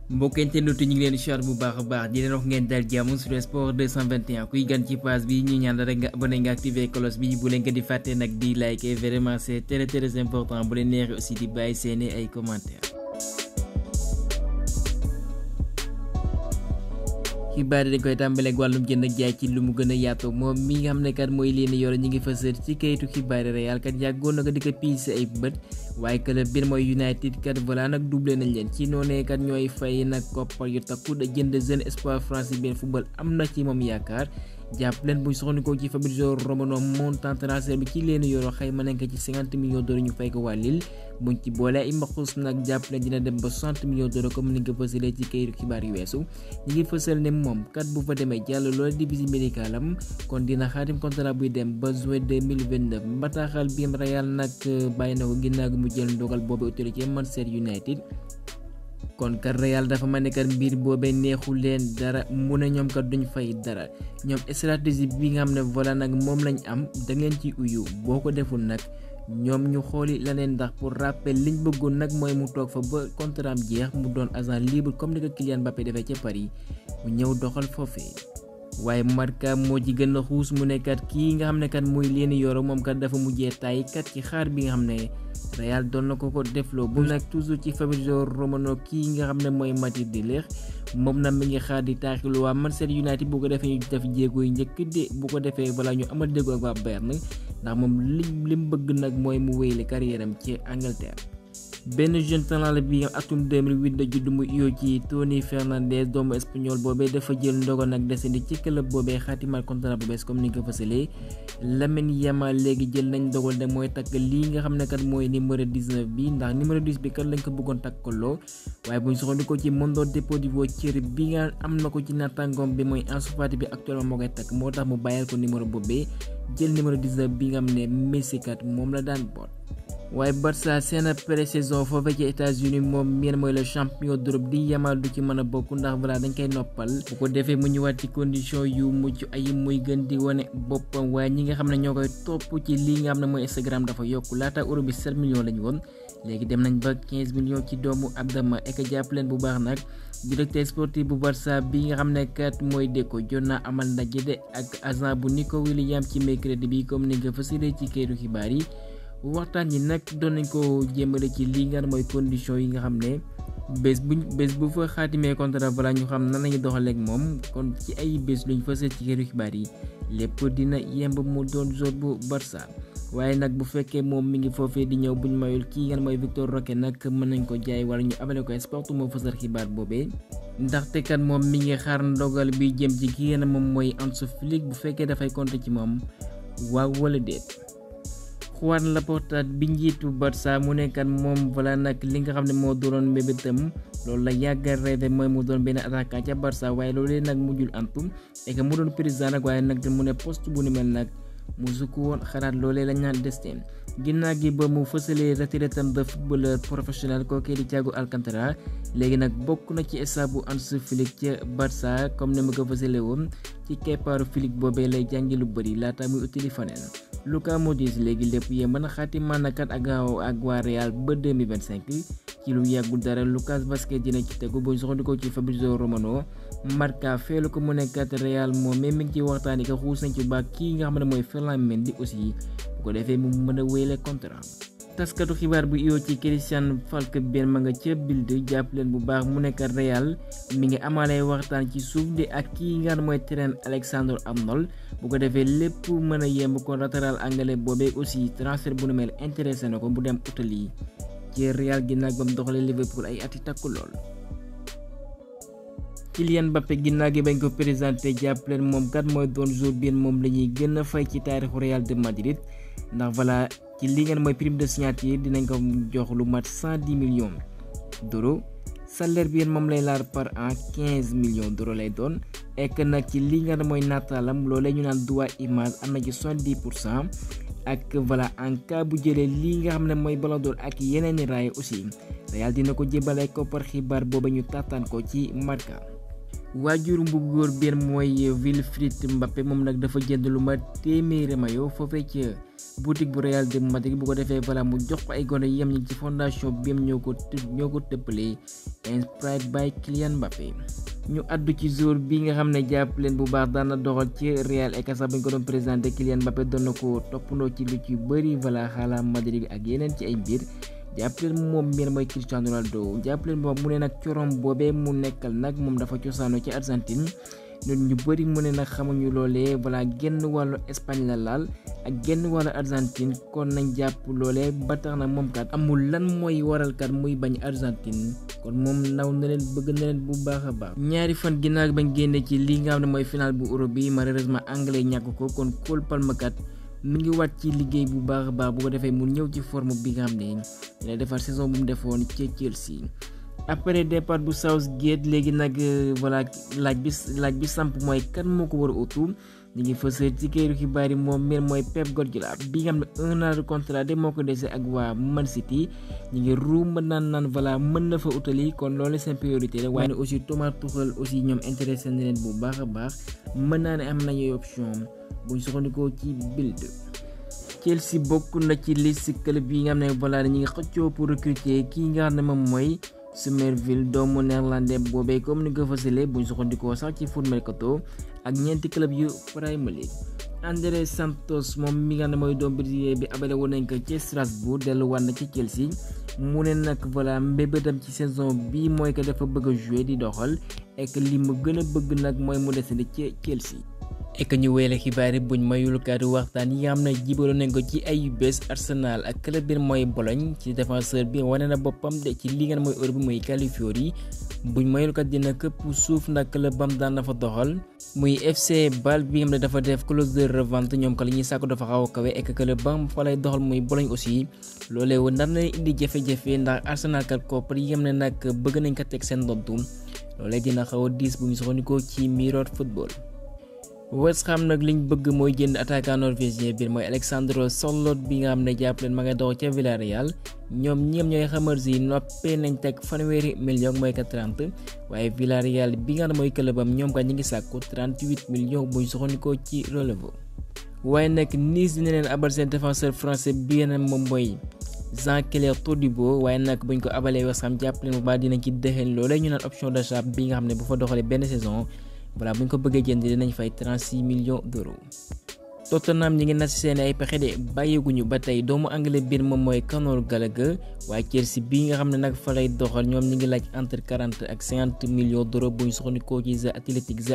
mbokk internet ñu ngi leen di siyaar bu baax a baax di leen wax ngeen dal jàmm sur sport 221 kuy gan ci page bi ñu ñaan rek nga abonné nga activé cloche bi bu leen ko di fàtte nag di like vraiment c'est très important bu leen neexee aussi di bàyyi seeni ay commentaires. xibaar yi dañ koy tàmbaleeg wàllum jënd ak jaay ci lu mu gën a yaatoo moom mi nga xam ne kat mooy leen yor ñu ngi fësal ci kayitu xibaar Real kat yàggoon na ko di ko piis ay bët waaye club bi mooy United kat voilà nag doublé nañ leen ci noonee kat ñooy fay nag koppar yu takku da jënd jeune espoir français bi football am na ci moom yaakaar jàpp leen buñ soxnikoo ci Fabrizio Romano montant transfert bi ci leen yoroo xayma nañ ko ci 50 millions d'euros ñu fay ko waa Lille buñ ci boole ay mbaxus nag jàpp leen dina dem ba 60 millions d'euros comme ni nga ko fësalee ci kayitu xibaar yu weesu ñi ngi fësal ne moom kat bu fa demee jàll loolu di visite médicale am kon dina xaatim contrat buy dem ba juin 2029 bataaxal bi Real nag bàyyi na ko ginnaaw gi mu jël ndogal boobu autorité Manchester United kon kat Real dafa ma ne kat mbir boobee neexul leen dara mu ne ñoom kat duñ fay dara ñoom stratégie bi nga xam ne voilà nag moom lañ am da ngeen ci uyu boo ko deful nag ñoom ñu xooli leneen ndax pour rappel liñ bëggoon nag mooy mu toog fa ba contrat am jeex mu doon agent libre comme ni ko Kylian Mbappé defee ca Paris mu ñëw doxal foofee waaye Marca moo ci gën a xuus mu ne kat kii nga xam ne kat muy leen yoro moom kat dafa mujjee tay kat ci xaar bi nga xam ne Real doon na ko defloo bu nag toujours ci Fabrizio Romano kii nga xam ne mooy Mathilde de Ligt moom nag mi ngi xaar di taaxilu waa Manchester United bu ko defee ñu def jéego yi njëkk de bu ko defee balaa ñu amal jéego ak waa Bayern ndax moom lim bëgg nag mooy mu wéyle carrière am ci Angleterre. benn jeune talent la bi atum 2008 la judd mu iyoo ci Tony Fernandes doomu espagnol boobee dafa jël ndogal nag desandi ci club boobee xaatimal contrat bu bees comme ni nga ko fësalee Lamine Yamal léegi jël nañ ndogal de mooy takk lii nga xam ne kat mooy numéro 19 bi ndax numéro 10 bi kat lañ ko bëggoon takkaloo waaye buñ soxandikoo ci Mundo Deportivo cër bi nga am na ko ci naataangoom bi mooy Ansu Fati bi actuellement moo koy takk moo tax mu bàyyal ko numéro boobee jël numéro 19 bi nga xam ne Messi kat moom la daan boot. waaye Barça seen pré-saison foofee ci États-Unis moom miin mooy le champion d'Europe di Yamal du ci mën a bokk ndax voilà dañ koy noppal bu ko defee mu ñëwaat ci condition yu mucc ay muy gën di wane boppam waaye ñi nga xam ne ñoo koy topp ci lii nga xam ne mooy Instagram dafa yokk laata euro bi 7 millions lañu woon léegi dem nañ ba 15 millions ci doomu Adama ek jàpp leen bu baax nag directeur sportif bu Barça bi nga xam ne kat mooy Deco jot naa amal ndaje de ak agent bu Nico Williams ci mercredi bi comme ni nga fësalee ci këru xibaar yi. waxtaan yi nag doon nañ ko jéemale ci lii nga mooy condition yi nga xam ne bés bu fa xaatimee contrat voilà ñu xam nan lañu doxaleeg moom kon ci ay bés luñ fësal ci këru xibaar yi lépp dina yemb mu doon joueur bu Barça waaye nag bu fekkee moom mi ngi foofee di ñëw buñ mayul kii nga mooy Victor Roque nag mën nañ ko jaay wala ñu abale ko sport moo fësal xibaar boobee ndaxte kat moom mi ngi xaar ndogal bi jëm ci kii nga moom mooy Hansi Flick bu fekkee dafay compter ci moom waaw wala déet. Juan Laporta bi njiitu Barça mu nekkat moom voilà nag li nga xam ne moo doon mbébétam loolu la yàgga rêvé mooy mu doon benn attaquant ca Barça waaye loolu nag mujjul antu et que mu doon président nag waaye nag mu ne poste bu ni mel nag mu sukk woon xalaat loolee lañ naan destin ginnaaw gi ba mu fësalee retraitam de footballeur professionnel kookee di Thiago Alcantara léegi nag bokk na ci staff bu Hansi Flick ca Barça comme ni ma ko fësalee woon ci keppaaru Flick boobee lay jàngi lu bëri laata muy utili faneen Luka Modric léegi lépp yee mën a xaatimaan na kat ak waa Real ba 2025 ci lu yàggul dara Lucas Vázquez dina ci tegu bu soxandikoo ci Fabrizio Romano Marca feelu ko mu nekkat Real moom même mi ngi ciy waxtaan yi ko xuus nañ ci baax kii nga xam ne mooy Ferland Mendy aussi bu ko defee mu mën a wéyle contrat taskatu xibaar bu iyoo ci Christian Falk benn ma nga ca Bild jàpp leen bu baax mu nekkat Real mi ngi amalee waxtaan ci suuf de ak kii nga xam mooy Trent Alexander-Arnold bu ko defee lépp mën a yemb kon latéral anglais boobee aussi transfert bu nu mel intéressé na ko bu dem Italie ci Real gi nag ba mu doxalee Liverpool ay ati takku lool. Kylian Mbappé ginnaaw gi bañ ko présenté jàpp leen moom kat mooy doon jour bi moom la ñuy gën a fay ci taarixu Real de Madrid ndax voilà ci li ngeen mooy prime de signature dinañ ko jox lu mat 110 millions d'euros salaire bi moom lay laar par an 15 millions d'euros lay doon ek nag ci li nga mooy nataalam loolee ñu naan droit image am na ci 70% ak voilà en cas bu jëlee lii nga xam ne mooy Ballon d'Or ak yeneen i raay aussi Real dina ko jébale koppar xibaar booba ñu taataan ko ci Marca. waajur bu góor benn mooy Wilfried Mbappé moom nag dafa jënd lu ma téeméeri mayo foofee ca boutique bu Real de Madrid bu ko defee voilà mu jox ko ay gone yem ñi ci fondation bi ñoo ko tëppalee inspired by Kylian Mbappé. ñu addu ci jour bi nga xam ne jàpp leen bu baax daan na doxal ci Real et sax bañ ko doon présenté Kylian Mbappé doon na ko toppandoo ci lu ci bëri voilà xaala Madrid ak yeneen ci ay mbir jàpp leen moom mbir mooy Cristiano Ronaldo jàpp leen moom mu ne nag corom boobee mu nekkal nag moom dafa cosaanoo ci Argentine ñun ñu bëri mu ne nag xamuñu loolee voilà genn wàllu Espagne la laal ak genn wàllu Argentine kon nañ jàpp loolee ba tax na moom kat amul lan mooy waral kat muy bañ Argentine kon moom naw na leen bëgg na leen bu baax a baax. ñaari fan ginnaaw bañ génne ci li nga xam ne mooy final bu Euro bi malheureusement anglais ñàkk ko kon Cole Palmer kat mi ngi wàcc ci liggéey bu baax a baax bu ko defee mu ñëw ci forme bi nga xam ne dina defar saison bu mu defoon ci Chelsea. après départ bu Southgate léegi nag voilà laaj bi samp mooy kan moo ko war a utu ñu ngi fësal ci këru xibaar yi moom mbir mooy Pep Guardiola bi nga xam ne 1 an de contrat de moo ko dese ak waa Man City ñu ngi ruum naan voilà mën na fa utali kon loolu seen priorité la waaye aussi Thomas Tuchel aussi ñoom intéressé na leen bu baax a baax mën naa ne am nañu option buñ soxandikoo ci Bild. Chelsea bokk na ci liste club yi nga xam ne voilà ñu ngi xëccoo pour recruter kii nga xam ne moom mooy Somerville doomu néerlandais boobee comme ni ko fësalee buñ soxandikoo sax ci foot mercato ak ñeenti club yu Premier League. André Santos moom mi nga xam ne mooy doom brésilien bi abale woon nañ ko ci Strasbourg delluwaat na ci Chelsea mu ne nag voilà mbébétam ci saison bi mooy que dafa bëgg a jouer di doxal et que li mu gën a bëgg nag mooy mu desandi ci Chelsea. et que ñu wéyale xibaar yi buñ mayul kàddu waxtaan yi nga xam ne jibaloon nañ ko ci ay bés Arsenal ak club bi mooy Bologne ci défenseur bi wane na boppam de ci li nga mooy Europe bi mooy Calafiori buñ mayul kat dina këpp suuf nag club bam daan na fa doxal muy FC Bâle bi nga xam ne dafa def clause de revente ñoom ka li ñuy sàkku dafa xaw a kawe et que club bam fa lay doxal muy Bologne aussi loolee woon nar na indi jafe-jafe ndax Arsenal kat koppar yi nga xam ne nag bëgg nañ ko teg seen ndoddu loolee dina xaw a diis bu ñu soxandikoo ci Mirror Football. West Ham nag liñ bëgg mooy jënd attaquant norvégien bi mooy Alexandre Sørloth bi nga xam ne jàpp leen ma ngay dox ca Villarreal ñoom ñooy Hammers yi noppee nañ teg fanweeri million mooy ka 30 waaye Villarreal bi nga xam ne mooy clubam ñoom ka ñu ngi sàkku 38 millions buñ soxandikoo ci Relevo. waaye nag Nice dina leen abal seen défenseur français bi nga moom mooy Jean-Claire Todibo waaye nag buñ ko abalee West Ham jàpp leen bu baax dinañ ci dëxëñ loolee ñu naan option d'achat bi nga xam ne bu fa doxalee benn saison. voilà bu ñu ko bëggee jënd dinañ fay 36 millions d'euros. Tottenham ñi ngi nas seen ay pexe de bàyyeeguñu ba tey doomu anglais biir moom mooy Conor Gallagher waaye Chelsea bii nga xam ne nag fa lay doxal ñoom ñi ngi laaj entre 40 ak 50 millions d'euros bu ñu soxandikoo ci The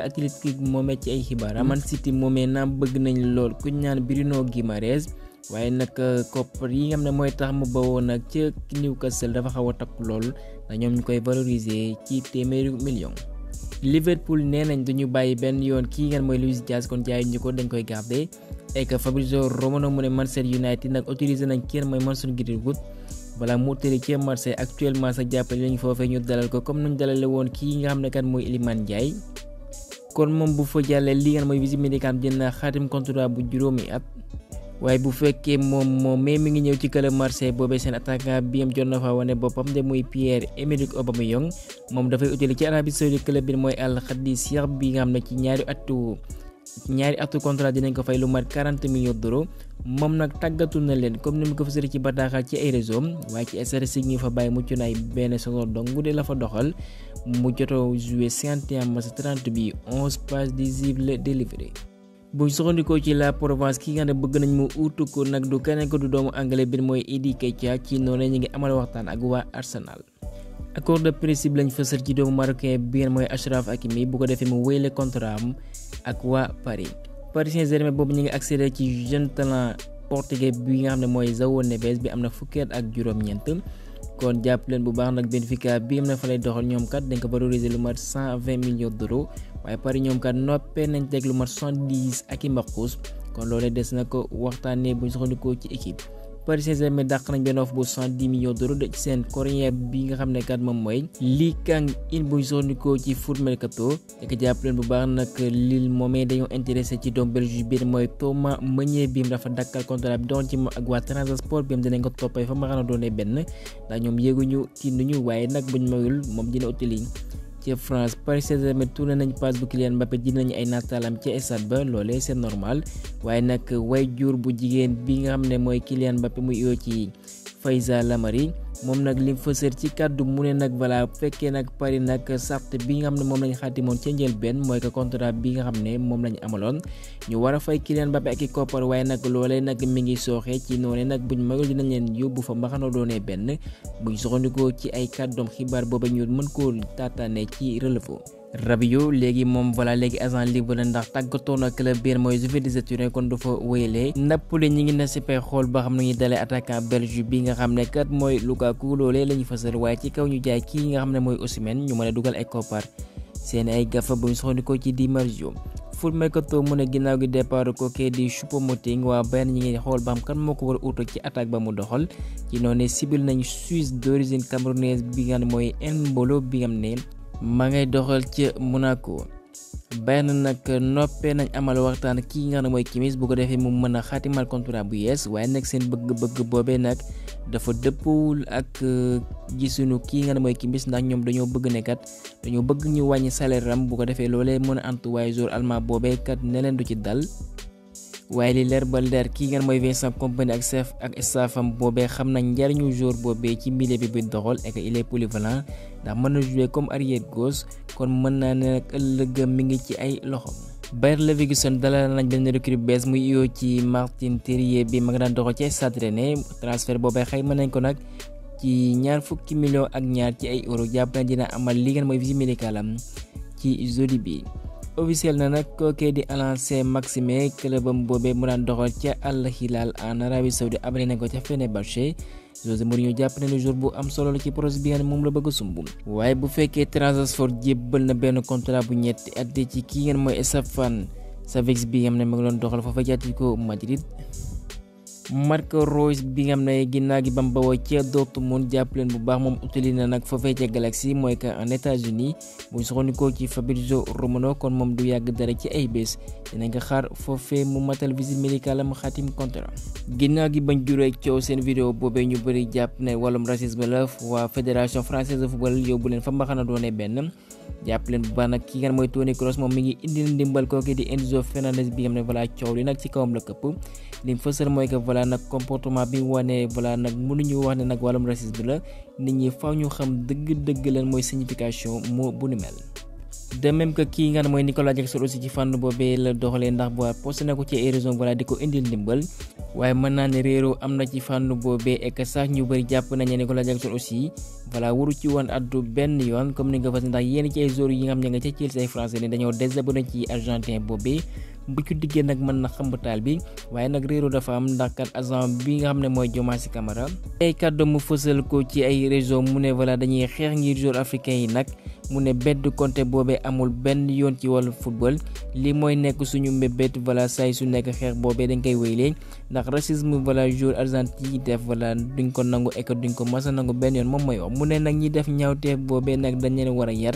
Athletic moomee ci ay xibaaram. Man City moomee naam bëgg nañ lool ku ñaan Bruno Guimaraes waaye nag koppar yi nga xam ne mooy tax mu bawoo nag ca Newcastle dafa xaw a takku lool ndax ñoom ñu koy valoriser ci téeméeri millions. Liverpool nee nañ duñu bàyyi benn yoon kii ngeen mooy Luis Diaz kon jaay ñu ko dañ koy garder et que Fabrizio Romano mu ne Manchester United nag autorisé nañ kenn mooy Mason Greenwood voilà mu utali ci Marseille actuellement sa jàppale lañu foofee ñu dalal ko comme nuñ dalale woon kii nga xam ne kat mooy Iliman Ndiaye kon moom bu fa jàllee li ngeen mooy visite médicale jënd na xaatim contrat bu juróomi at waaye bu fekkee moom mais mi ngi ñëw ci club Marseille boobee seen attaquant bi am jot na fa wane boppam de muy Pierre-Emerick Aubameyang moom dafay utali ci Arabie Saoudite club bi mooy Al Khadisiyah bi nga xam ne ci ñaari atu contrat dinañ ko fay lu mat 40 millions d'euros moom nag tàggatu na leen comme ni mu ko fasari ci bataaxal ci ay réseau waaye ci statistique ñu fa bàyyi mucc na ay benn saison donc bu dee la fa doxal mu jotoo joué 51 matchs 30 bi 11 passes décisives délivrées. buñ soxandikoo ci la Provence ki nga xam ne bëgg nañ mu uutu ko nag du keneen ko du doomu anglais bi mooy Eddie Ketia ci noonu ñu ngi amal waxtaan ak waa Arsenal. accord de principe lañ fësal ci doomu marocain bi mooy Achraf Hakimi bu ko defee mu wéyle contrat am ak waa Paris Saint-Germain boobu ñu ngi accéder ci jeune talent portugais bi nga xam ne mooy João Neves bi am na fukki at ak juróom-ñeent kon jàpp leen bu baax nag Benfica bi am na fa lay doxal ñoom kat dañ ko valoriser lu mat 120 millions d'euros waaye Paris ñoom kat noppee nañ teg lu mat 70 ak i mbaqus kon loolee des na ko waxtaanee bu ñu soxandikoo ci équipe. Paris Saint-Germain dàq nañ benn offre bu 70 millions d'euros de ci seen coréen bi nga xam ne kat moom mooy Lee Kang-in bu ñu soxandikoo ci foot mercato te jàpp leen bu baax nag Lille moomee dañoo intéressé ci doom Belgique bi mooy Thomas Meunier bi dafa dakkal contrat bi doon ci moom ak waa Trabzonspor bi dinañ ko toppee fa ma xam ne doonee benn ndax ñoom yéeguñu tinnuñu waaye nag buñ mayul moom dina utili ci France Paris Saint-Germain tourné nañ passe bu Kylian Mbappé ji nañu ay nataalam ci stade ba loolee c'est normal waaye nag way jur bu jigéen bi nga xam ne mooy Kylian Mbappé muy yoo ci Fayza Lamari moom nag lim fësër ci kàddu mu ne nag voilà fekkee nag Paris nag sart bi nga xam ne moom lañ xaatimoon ca njëlbéen mooy que contrat bi nga xam ne moom lañ amaloon ñu war a fay Kylian Mbappé ak i koppar waaye nag loolee nag mi ngi sooxee ci noonu nag buñ magul dinañ leen yóbbu fa mbaxana doonee benn buñ soxandikoo ci ay kàddoom xibaar booba ñu mën koo taataane ci Relevo. Rabiot léegi moom voilà léegi agent libre la ndax tàggatoo na club biir mooy Juventus Turin kon du fa wéyalee Napoli ñi ngi na si pay xool ba xam nañu dalee attaquant belge bi nga xam ne kat mooy Lukaku loolee la ñu fasal waaye ci kaw ñu jaay kii nga xam ne mooy Osimhen ñu mën a dugal ay koppar seen ay gafa bu ñu soxandikoo ci Di Marzio Foot Mercato mu ne ginnaaw gi départ kookee di Choupo-Moting waa Bayern ñi ngi xool ba xam kan moo ko war a uto ci attaque ba mu doxal ci noonu sibil nañ Suisse d'origine camerounaise bi nga xam ne mooy Embolo bi nga xam ne maa ngay doxal ci Monaco Bayern nag noppee nañ amal waxtaan kii nga xam ne mooy Kimmich bu ko defee mu mën a xaatimal contrat bu yees waaye nag seen bëgg-bëgg boobee nag dafa dëppwul ak gisuñu kii nga xam ne mooy Kimmich ndax ñoom dañoo bëgg ne kat dañoo bëgg ñu wàññi salaire am bu ko defee loolee mën a antu waaye joueur allemand boobee kat ne leen du ci dal waaye li leer ba leer kii nga mooy Vincent Kompany ak staffam boobee xam nañ njariñu joueur boobee ci milieu bi buy doxal et que il est polyvalent ndax mën na jouer comme arrière gauche kon mën naa ne nag ëllëgam mi ngi ci ay loxom. Bayer Leverkusen dalal nañ benn recrue bees muy yoo ci Martin Terrier bi ma nga daan doxal ci Stade Rennais transfert boobee xayma nañ ko nag ci $20 millions ak ñaar ci ay euro jàpp na dina amal li ngeen mooy visite médicale am ci jeudi bi. officiel na nag kookee di Alain Saint-Maximin clubam boobee mu daan doxal ca Al Hilal en Arabie Saoudite abonné nañ ko ca Fenerbahçe José Mourinho jàpp na ne jour bu am solo la ci projet bi nga xam ne moom la bëgg a sumb waaye bu fekkee Trabzonspor jébbal na benn contrat bu ñetti at ci kii ngeen mooy Stefan Savic bi nga xam ne mu ngi doon doxal foofa ci Atlético Madrid Marco Reus bi nga xam ne ginnaaw gi bam bawoo ca Dortmund jàpp leen bu baax moom utali na nag foofee ca Galaxy mooy que en États-Unis buñ soxandikoo ci Fabrizio Romano kon moom du yàgg dara ci ay bés dinañ ko xaar foofee mu matal visite médicale am xaatim contrat. ginnaaw gi bañ juree coow seen vidéo boobee ñu bëri jàpp ne wàllum racisme la waa fédération française de football yóbbu leen fa mbaxana doone benn jàpp leen bu baax nag ki nga mooy Toni Kroos moom mi ngi indi ndimbal kooku di Enzo Fernandez bi nga xam ne voilà coow li nag ci kawam la këpp lim fësal mooy que voilà nag comportement bi mu wane voilà nag mënuñu wax ne nag wàllum racisme la nit ñi faaw ñu xam dëgg-dëgg lan mooy signification moo bu ni mel. de même que kii nga xam ne mooy Nicolas Jackson aussi ci fànn boobee la doxalee ndax bu posté na ko ci ay raison voilà di ko indil ndimbal waaye mën naa ne réeroo am na ci fànn boobee et que sax ñu bëri jàpp nañu Nicolas Jackson aussi voilà waru ci woon addu benn yoon comme ni nga fas ndax yéen ci ay joueurs yi nga xam ne nga ca Chelsea ay français ne dañoo désabonné ci argentin boobee bu ci diggee nag mën na xambataal bi waaye nag réeroo dafa am ndax kat agent bi nga xam ne mooy Diomansy Camara ay kàddu mu fësal ko ci ay réseau mu ne voilà dañuy xeex ngir joueurs africains yi nag mu ne bedd Conte boobee amul benn yoon ci wàllu football li mooy nekk suñu mbébét voilà say su nekk xeex boobee dañ koy wéyle ndax racisme voilà joueur argentin yi def voilà duñ ko nangu et que duñ ko masa nangu benn yoon moom mooy wax mu ne nag ñi def ñaawteef boobee nag dañ leen war a yar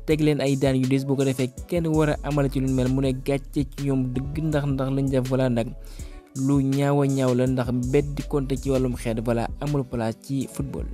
teg leen ay daan yu des bu ko defee kenn war a amal ci lu mel mu ne gàcce ci ñoom dëgg ndax lañ def voilà nag lu ñaaw la ndax bedd Conte ci wàllum xeet voilà amul place ci football.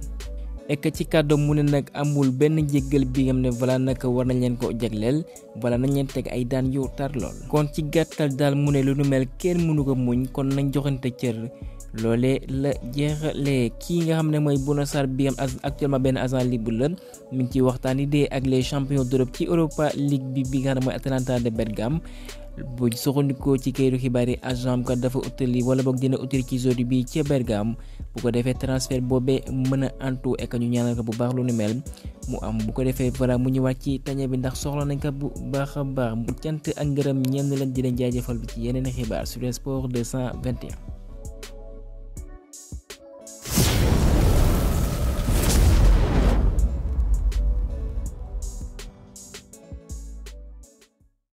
ek ci kàddu mu ne nag amul benn jéggal bi nga xam ne voilà nag war nañ leen ko jagleel voilà nañ leen teg ay daan yu tar lool. kon ci gàttal daal mu ne lu nu mel kenn mënu ko muñ kon nañ joxante cër loolee la jeexalee kii nga xam ne mooy Bouna Sarr bi am actuellement benn agent libre la mi ngi ciy waxtaan idée ak les champions d'Europe ci Europa League bi nga xam ne mooy Atalanta de Bergame bu soxandikoo ci kayitu xibaar yi agent kat dafa utali wala boog dina utali ci zone bi ca Bergame bu ko defee transfert boobee mën a antu ek ñu ñaanal ko bu baax lu ni mel mu am bu ko defee voilà mu ñëwaat ci tañe bi ndax soxla nañ ko bu baax a baax mu cant ak ngërëm ñenn lañ di leen jaajëfal bi ci yeneen xibaar sur le sport 221.